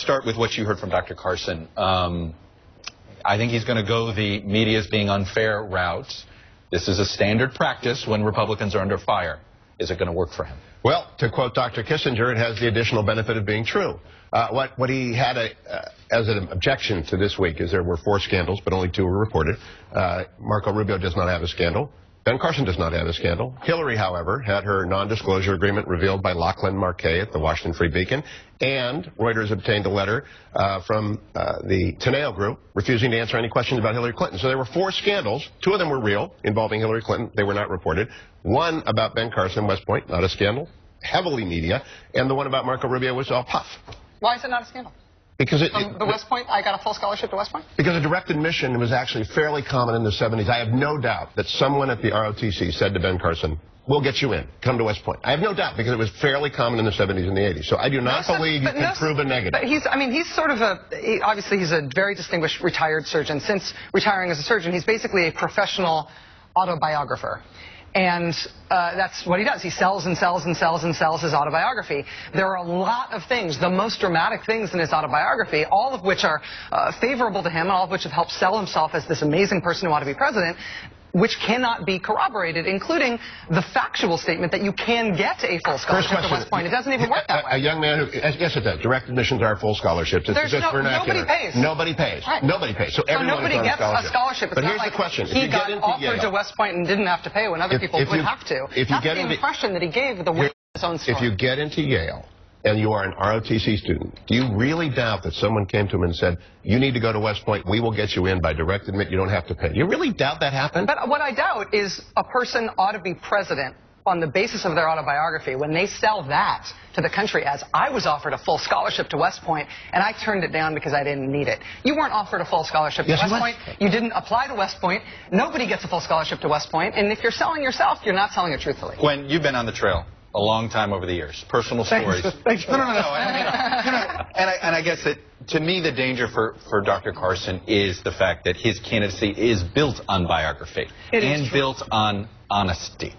start with what you heard from Dr. Carson. I think he's going to go the media's being unfair route. This is a standard practice when Republicans are under fire. Is it going to work for him? Well, to quote Dr. Kissinger, it has the additional benefit of being true. What he had as an objection to this week is there were 4 scandals, but only 2 were reported. Marco Rubio does not have a scandal. Ben Carson does not have a scandal. Hillary, however, had her non-disclosure agreement revealed by Lachlan Marquet at the Washington Free Beacon, and Reuters obtained a letter from the Teneo Group refusing to answer any questions about Hillary Clinton. So there were 4 scandals. 2 of them were real, involving Hillary Clinton. They were not reported. 1 about Ben Carson, West Point, not a scandal, heavily media, and the one about Marco Rubio was all puff. Why is it not a scandal? Because the West Point, I got a full scholarship to West Point? Because a direct admission was actually fairly common in the 70s. I have no doubt that someone at the ROTC said to Ben Carson, we'll get you in. Come to West Point. I have no doubt, because it was fairly common in the 70s and the 80s. So I do not believe you can prove a negative. But he's sort of obviously he's a very distinguished retired surgeon. Since retiring as a surgeon, he's basically a professional autobiographer. And that's what he does. He sells and sells and sells and sells his autobiography. There are a lot of things, the most dramatic things in his autobiography, all of which are favorable to him, and all of which have helped sell himself as this amazing person who ought to be president, which cannot be corroborated, including the factual statement that you can get a full scholarship to West Point. It doesn't even work that way. A young man who, yes, it does. Direct admissions are full scholarships. It's just vernacular. Nobody pays. Nobody pays. Right. Nobody pays. So everyone nobody gets a scholarship. It's but not here's like the question. He got offered to West Point and didn't have to pay when other people would have to. That's the impression that he gave the way his own story. If you get into Yale and you are an ROTC student, do you really doubt that someone came to him and said, you need to go to West Point, we will get you in by direct admit, you don't have to pay? You really doubt that happened? But what I doubt is a person ought to be president on the basis of their autobiography when they sell that to the country as, I was offered a full scholarship to West Point and I turned it down because I didn't need it. You weren't offered a full scholarship to West Point. You didn't apply to West Point. Nobody gets a full scholarship to West Point. And if you're selling yourself, you're not selling it truthfully. Gwen, you've been on the trail a long time over the years. Personal stories. Thanks. No. And I guess that, to me, the danger for Dr. Carson is the fact that his candidacy is built on biography and built on honesty.